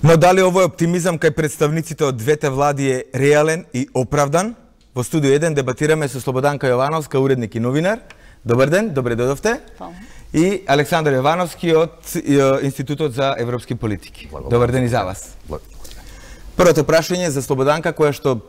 Но дали овој оптимизам кај представниците од двете влади е реален и оправдан? Во студио 1 дебатираме со Слободанка Јовановска, уредник и новинар. Добар ден, добре дојдовте. И Александар Јовановски од Институтот за европски политики. Добар ден и за вас. Првото прашање за Слободанка, која што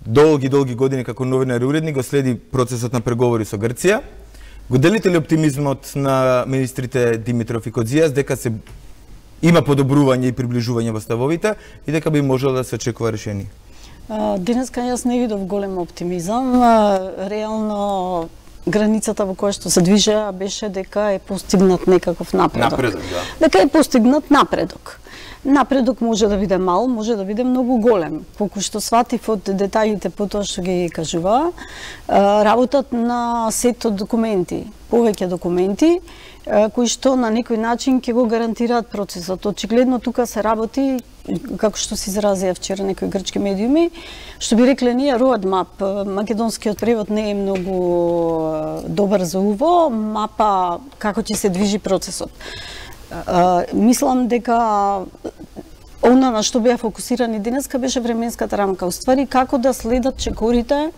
долги години како новинар и уредник го следи процесот на преговори со Грција. Го делите ли оптимизмот на министрите Димитров и Кодзијас дека се има подобрување и приближување во ставовите и дека би можело да се очекува решение? Денеска јас не видов голем оптимизам. Реално границата во која што се движеа беше дека е постигнат некаков напредок. Дека е постигнат напредок. Напредок може да биде мал, може да биде многу голем. Колку што сватив од детајите по тоа што ги кажува, работат на сет од документи, повеќе документи, кои што на некој начин ќе го гарантираат процесот. Очигледно тука се работи, како што се изразија вчера некои грчки медиуми, што би рекле ние roadmap. Македонскиот превод не е многу добар за уво, мапа како ќе се движи процесот. Мислам дека она на што беа фокусирани денеска беше временската рамка. Уствари како да следат чекорите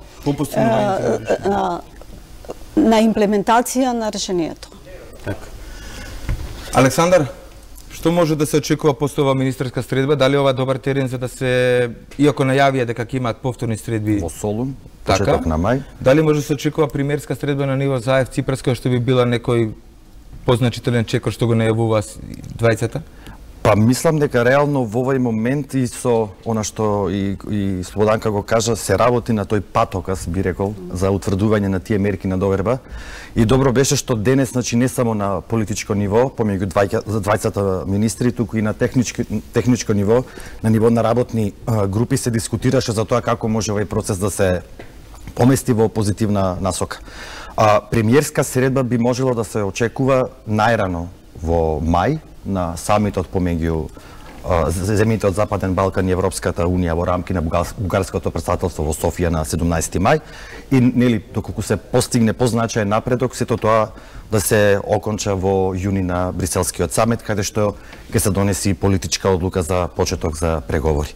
на имплементација на решението. Александар, што може да се очекува после ова министерска средба? Дали ова добар терен за да се, иако најавија дека ќе имаат повторни средби во Солун, почеток на мај? Дали може да се очекува премиерска средба на ниво Заев Ципрска, што би била некој позначителен чекор што го најавува двајцата? Па мислам дека реално во овој момент и со она што и Слободанка го кажа, се работи на тој патокас, би рекол, за утврдување на тие мерки на доверба. И добро беше што денес, значи не само на политичко ниво, помеѓу двајцата министри, туку и на техничко ниво, на ниво на работни групи се дискутираше за тоа како може овој процес да се помести во позитивна насока. Премиерска средба би можело да се очекува најрано во мај, на самитот помеѓу земјите од Западен Балкан и Европската Унија во рамки на бугарското претседателство во Софија на 17 мај. И нели доколку се постигне позначаен напредок, сето тоа да се оконча во јуни на Бриселскиот самит, каде што ќе се донеси политичка одлука за почеток за преговори.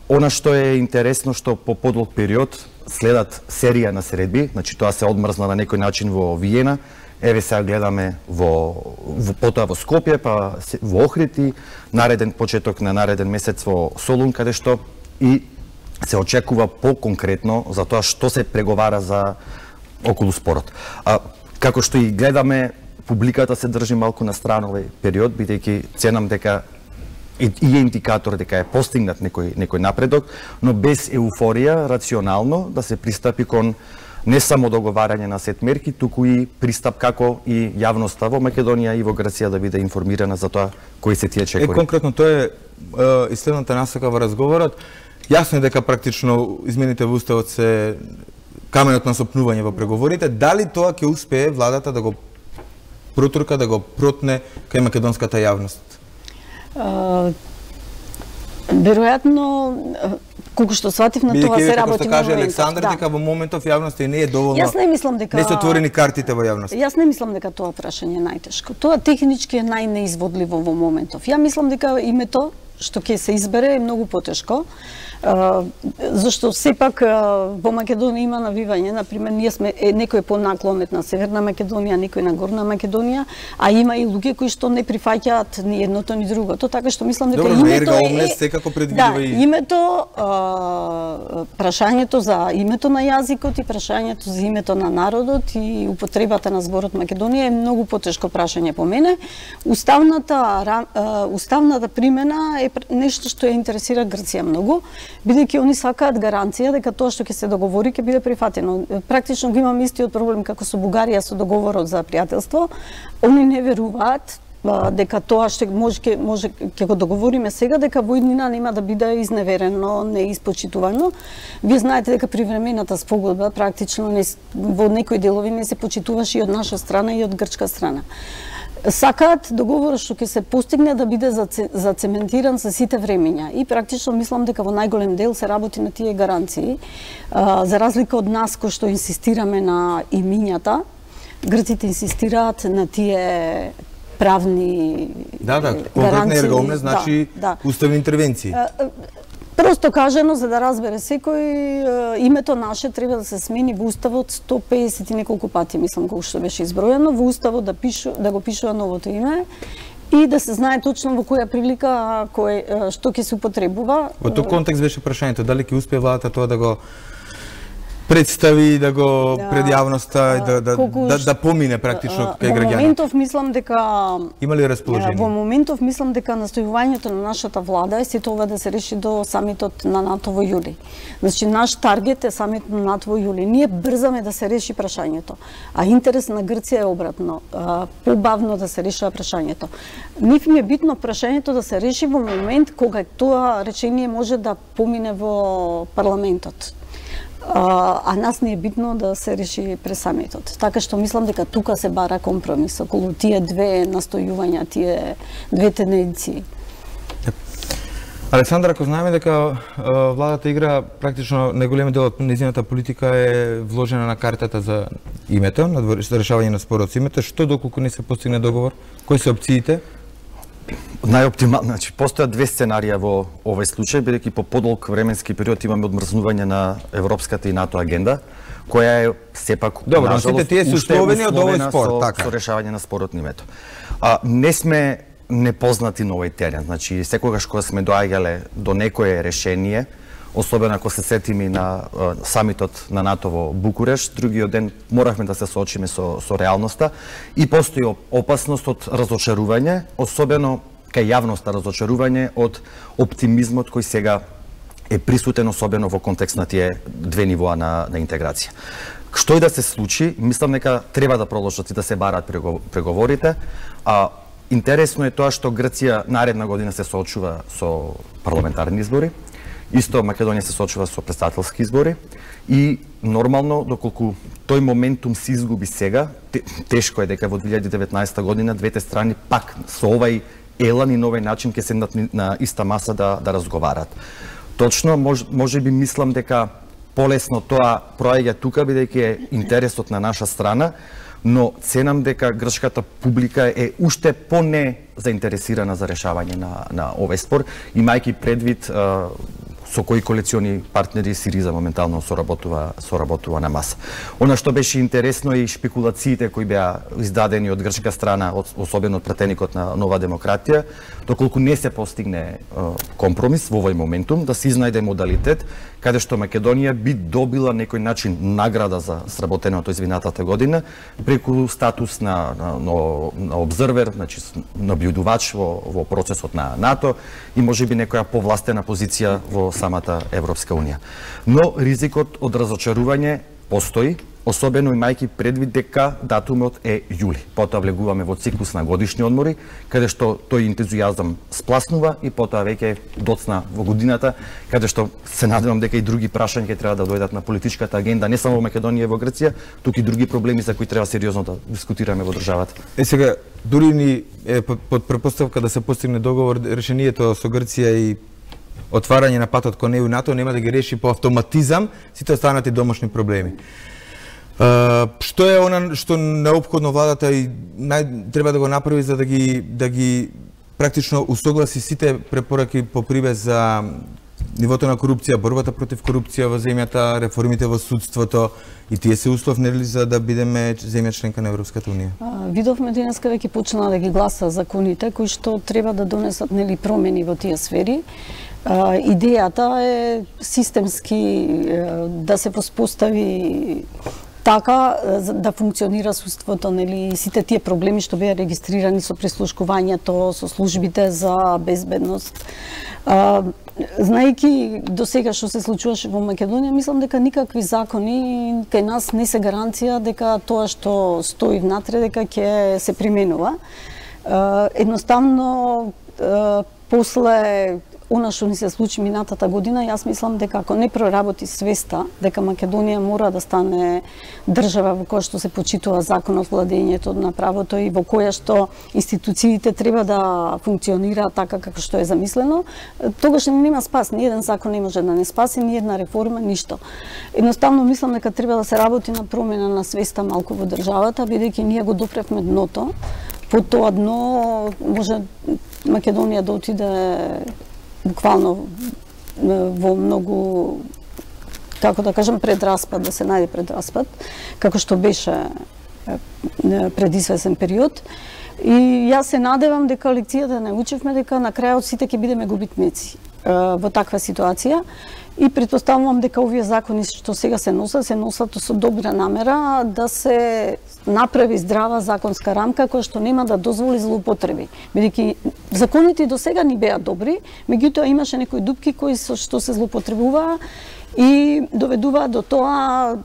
Она што е интересно, што по подолг период следат серија на средби, значи тоа се одмрзна на некој начин во Виена. Еве сега гледаме потоа во Скопје, па во Охрид, нареден почеток на нареден месец во Солун, каде што и се очекува по-конкретно за тоа што се преговара за околу спорот. Како што и гледаме, публиката се држи малку на страна овој период, бидејќи ценам дека и е индикатор дека е постигнат некој напредок, но без еуфорија, рационално да се пристапи кон не само договарање на сет мерки, туку и пристап како и јавноста во Македонија и во Грција да биде информирана за тоа кои се тие чекори. Конкретно тоа е и следната насока во разговорот. Јасно е дека практично измените во уставот се каменот на сопнување во преговорите. Дали тоа ќе успее владата да го протурка, да го протне кај македонската јавност? Веројатно, колку што сватив на тоа се работи во моментот. Каже Александар дека во моментов јавноста не е доволно. Јас не мислам дека не се отворени картите во јавноста. Јас не мислам дека тоа прашање е најтешко. Тоа технички е најнеизводливо во моментов. Ја мислам дека името што ќе се избере е многу потешко. Зашто сепак во Македонија има навивање, например, ние сме некој понаклонет на Северна Македонија, некој на Горна Македонија, а има и луѓе кои што не прифаќаат ни едното ни другото, така што мислам дека името е секако предвидува и името, прашањето за името на јазикот и прашањето за името на народот и употребата на зборот Македонија е многу потешко прашање по мене. Уставната примена е нешто што ја интересира Грција многу, бидејќи они сакаат гаранција дека тоа што ќе се договори ќе биде прифатено. Практично го имам истиот проблем како со Бугарија со договорот за пријателство. Они не веруваат дека тоа што може ќе го договориме сега, дека во иднина нема да биде изневерено, не испочитувано. Вие знаете дека привремената спогодба практично во некои делови не се почитуваше и од наша страна и од грчка страна. Сакаат договорот што ќе се постигне да биде зацементиран за сите времења и практично мислам дека во најголем дел се работи на тие гаранции. За разлика од нас кои што инсистираме на имињата, грците инсистираат на тие правни конкретни ергомне, значи уставни интервенции. Просто кажано, за да разбере секој, името наше треба да се смени во Уставот 150 и неколку пати, мислам, колку што беше избројано, во Уставот да го пишува новото име и да се знае точно во која прилика што ќе се употребува. Во тој контекст беше прашањето, дали ќе успее владата тоа да го представи, да го пред јавноста и да помине практично кај граѓаните. Во моментов мислам дека има ли расположение? Во моментов мислам дека настојувањето на нашата влада е сето ова да се реши до самитот на НАТО во јули. Значи наш таргет е самитот на НАТО во јули. Ние брзаме да се реши прашањето, а интерес на Грција е обратно, побавно да се решава прашањето. Нив ми е битно прашањето да се реши во момент кога тоа речение може да помине во парламентот. А нас не е битно да се реши пред самитот. Така што мислам дека тука се бара компромис околу тие две настојувања, тие две тенденции. Александра, ако знаеме дека владата игра практично најголем дел од нејзината политика е вложена на картата за името, на решавање на спорот со името, што доколку не се постигне договор, кои се опциите? Најоптимално, значи постојат две сценарија во овој случај, бидејќи по подолг временски период имаме одмрзнување на европската и НАТО агенда, која е сепак нажалост тие се условени од овој спор, така со решавање на спорот на името. Не сме непознати на овој терен, значи секогаш кога сме доаѓале до некое решение, особено ако се сетиме на самитот на НАТО во Букурешт, другиот ден моравме да се соочиме со реалноста и постои опасност од разочарување, особено кај јавноста разочарување од оптимизмот кој сега е присутен, особено во контекст на тие две нивоа на интеграција. Што и да се случи, мислам дека треба да продолжат и да се бараат преговорите. Интересно е тоа што Грција наредна година се соочува со парламентарни избори. Исто Македонија се соочува со претседателски избори и нормално доколку тој моментум се изгуби сега, тешко е дека во 2019 година двете страни пак со овај елан и новој начин ќе седнат на иста маса да разговарат. Точно, може би мислам дека полесно тоа проаѓа тука бидејќи е интересот на наша страна, но ценам дека грчката публика е уште по-не заинтересирана за решавање на овој спор, имајќи предвид со кои коалициони партнери СИРИЗА моментално соработува на маса. Она што беше интересно е и шпекулациите кои беа издадени од грчка страна, особено од пратеникот на Нова демократија, доколку не се постигне компромис во овој моментум, да се изнајде модалитет каде што Македонија би добила некој начин награда за сработеното извинатата година преку статус на обзервер, значи наблюдувач во процесот на НАТО и можеби некоја повластена позиција во самата Европска Унија. Но ризикот од разочарување постои, особено имајќи предвид дека датумот е јули. Потоа влегуваме во циклус на годишни одмори, каде што тој ентузијазам спласнува и потоа веќе доцна во годината, каде што се надевам дека и други прашања ќе треба да дојдат на политичката агенда, не само во Македонија и во Грција, туку и други проблеми за кои треба сериозно да дискутираме во државата. Сега, дури ни е под претпоставка да се постигне договор, решението со Грција и отварање на патот кон ЕУ и НАТО нема да ги реши по автоматизам сите останати домашни проблеми. Што е она што неопходно владата и треба да го направи за да ги практично усогласи сите препораки по привез за нивото на корупција, борбата против корупција во земјата, реформите во судството и тие се услов нели за да бидеме земја членка на Европската унија? Видовме денеска веќе почна да ги гласа законите кои што треба да донесат нели промени во тие сфери. Идејата е системски да се воспостави така да функционира судството, нели сите тие проблеми што беа регистрирани со прислушкувањето, со службите за безбедност. Знаејќи до сега што се случуваше во Македонија, мислам дека никакви закони кај нас не се гаранција дека тоа што стои внатре дека ќе се применува. Едноставно после она што ни се случи минатата година, јас мислам дека ако не проработи свеста дека Македонија мора да стане држава во која што се почитува законот, владењето на правото и во која што институциите треба да функционираат така како што е замислено, тогаш нема спас, ни еден закон не може да не спаси, ни една реформа, ништо. Едноставно мислам дека треба да се работи на промена на свеста малку во државата, бидејќи ние го допревме дното по тоа дно може Македонија да отиде буквално во многу, како да кажам, предраспад, да се најде предраспад, како што беше пред известен период. И јас се надевам дека лекцијата не учевме, дека на крајот сите ќе бидеме губитници во таква ситуација. И претпоставувам дека овие закони што сега се носат со добра намера да се направи здрава законска рамка која што нема да дозволи злоупотреби. Бидејќи законите до сега ни беа добри, меѓутоа имаше некои дупки кои што се злоупотребуваа и доведува до тоа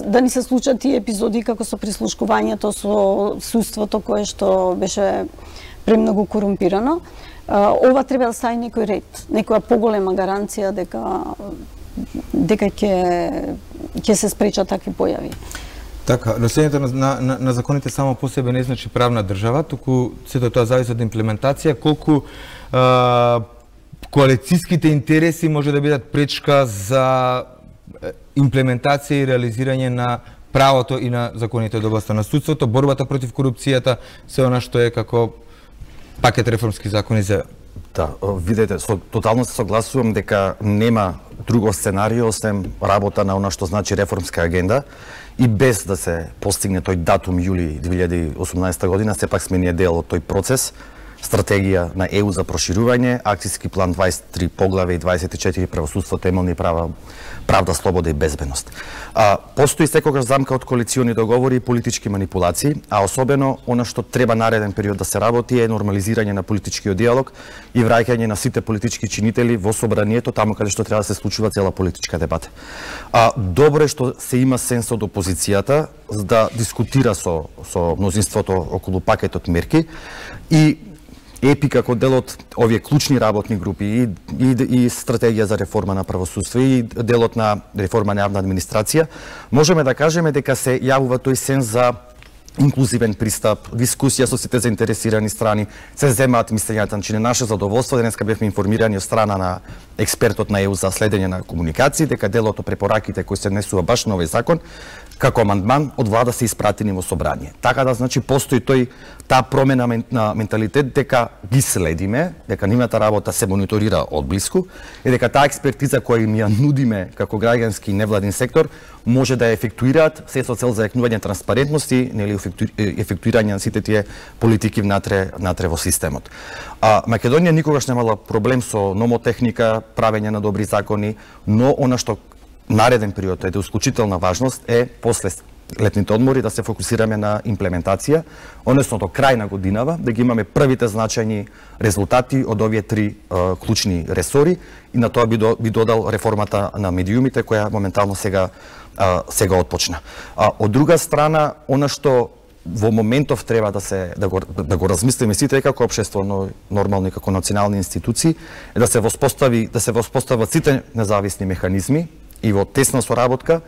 да ни се случат тие епизоди како со прислушкувањето, со судството кое што беше премногу корумпирано. Ова треба да стави некој ред, некоја поголема гаранција дека ќе се спречат такви појави. Така, носењето на законите само по себе не значи правна држава, туку сето тоа зависи од имплементација, колку коалицијските интереси може да бидат пречка за имплементација и реализирање на правото и на законите од областа на судството, борбата против корупцијата, се она што е како пакет реформски закони за... Да, видете, тотално се согласувам дека нема друго сценарио освен работа на она што значи реформска агенда и без да се постигне тој датум јули 2018 година, сепак сме ние дел од тој процес, стратегија на ЕУ за проширување, акцијски план 23 поглаве и 24 правосудство, темелни права, правда, слобода и безбедност. Постои секогаш замка од коалициони договори и политички манипулации, а особено она што треба нареден период да се работи е нормализирање на политичкиот диалог и враќање на сите политички чинители во собранието, таму каде што треба да се случува цела политичка дебата. Добро е што се има сенс од опозицијата да дискутира со мнозинството околу пакетот мерки и ЕПИ како дел од овие клучни работни групи и стратегија за реформа на правосудство и делот на реформа на јавна администрација, можеме да кажеме дека се јавува тој сенс за инклузивен пристап, дискусија со сите заинтересирани страни, се земаат мислењата, значи на наше задоволство. Денеска бевме информирани од страна на експертот на ЕУ за следење на комуникации дека делот од препораките кои се внесува баш на овој закон како амандман од влада се испратени во собрание. Така да значи постои таа промена на менталитет дека ги следиме, дека нивната работа се мониторира одблиску и дека таа експертиза која им ја нудиме како граѓански и невладин сектор може да ја ефектуираат се со цел зајакнување транспарентност и ефектуирање на сите тие политики внатре во системот. Македонија никогаш немала проблем со номотехника, правење на добри закони, но она што нареден период е исклучителна важност е после летните одмори да се фокусираме на имплементација, односно до крај на годинава да ги имаме првите значајни резултати од овие три клучни ресори и на тоа би додал реформата на медиумите која моментално сега отпочна. Од друга страна, она што во моментов треба да го размислиме сите како општество, но нормално и како национални институции, е да се воспостават сите независни механизми и во тесна соработка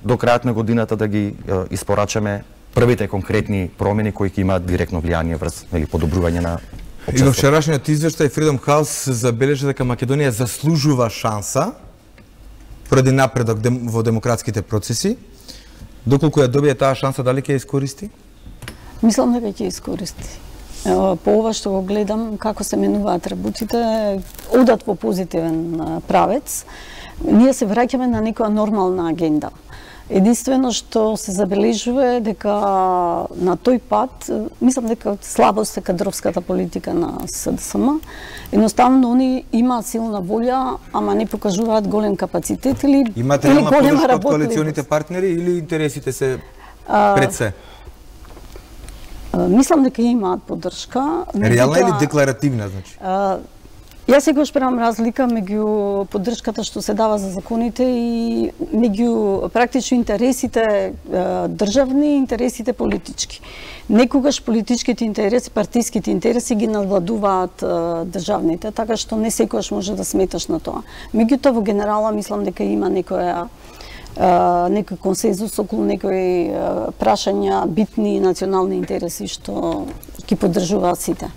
до крајот на годината да ги испорачаме првите конкретни промени кои ќе имаат директно влијание врз подобрување на општеството. И во вчерашниот извештај Freedom House забележа дека Македонија заслужува шанса поради напредок во демократските процеси. Доколку ја добие таа шанса, дали ќе ја искористи? Мислам дека ќе искористи. По ова што го гледам како се менуваат работите, одат во позитивен правец. Ние се враќаме на некоја нормална агенда. Единствено што се забележува е дека на тој пат, мислам дека слабост е кадровската политика на СДСМ. Едноставно они имаат силна волја, ама не покажуваат голем капацитет или голема работа. Имате реална подршка од коалиционите партнери или интересите се пред се? Мислам дека имаат поддршка. Реална или декларативна, значи? Јас секогаш правам разлика меѓу поддршката што се дава за законите и меѓу практично интересите државни и интересите политички. Некогаш политичките интереси, партиските интереси ги надвладуваат државните, така што не секогаш може да сметаш на тоа. Меѓутоа во генерала мислам дека има некој консензус околу некои прашања битни национални интереси што ги поддржуваат сите.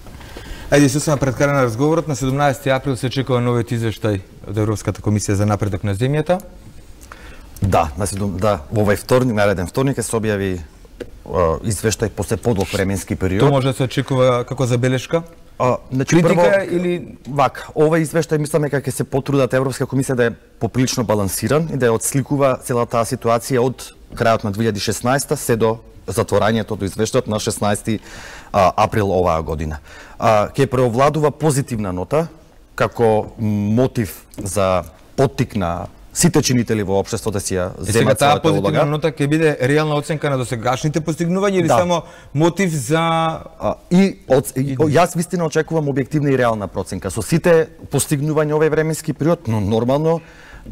Ајде, сосема пред крај на разговорот, на 17 април се чекува новиот извештај од Европската комисија за напредок на земјата. Да, во овој вторник, нареден вторник, се објави извештај после подолг временски период. Тоа може да се очекува како забелешка? Значи, критика или вака, овој извештај мислиме дека ќе се потрудат Европска комисија да е поприлично балансиран и да ја отсликува целата таа ситуација од крајот на 2016 се до затворањето до извештајот на 16 април оваа година. Ќе преовладува позитивна нота како мотив за поттик на сите чинители во општеството да си ја земат својата улога. Сега таа позитивна нота ќе биде реална оценка на досегашните постигнувања или само мотив за јас вистина очекувам објективна и реална проценка со сите постигнувања овој временски период, но нормално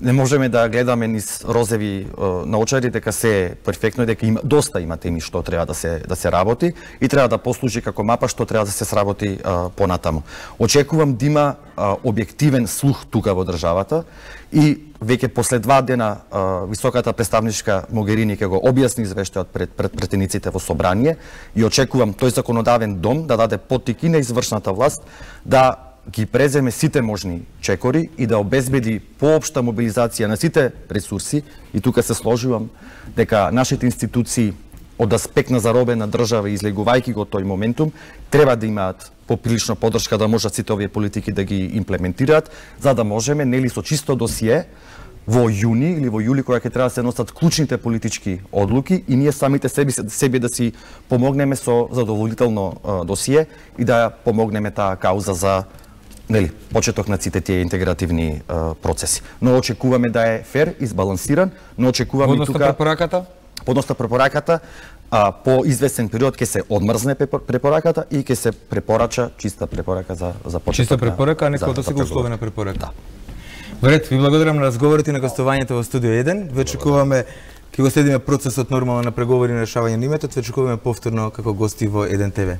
не можеме да гледаме низ розеви наочари дека се е перфектно и дека има теми што треба да се работи и треба да послужи како мапа што треба да се сработи понатаму. Очекувам да има објективен слух тука во државата и веќе после 2 дена високата представничка Могерини ќе го објасни извештајот пред претениците во собрание и очекувам тој законодавен дом да даде поттик и на извршната власт да ги преземе сите можни чекори и да обезбеди поопшта мобилизација на сите ресурси и тука се сложувам дека нашите институции од аспект на заробена држава излегувајќи го тој моментум треба да имаат поприлично поддршка да можат сите овие политики да ги имплементираат за да можеме нели со чисто досие во јуни или во јули кога ќе треба да се носат клучните политички одлуки и ние самите себе да си помогнеме со задоволително досие и да помогнеме таа кауза за почеток на сите тие интегративни процеси. Но очекуваме да е фер и збалансиран, но очекуваме и тука подносно препораката по известен период ќе се одмрзне препораката и ќе се препорача чиста препорака за почеток. Чиста препорака, а не како сега условена препорака. Да. Вред, ви благодарам на разговорите и на гостувањето во студио 1. Ве очекуваме ќе го следиме процесот нормално на преговори и решавање на името, ве очекуваме повторно како гости во 1 ТВ.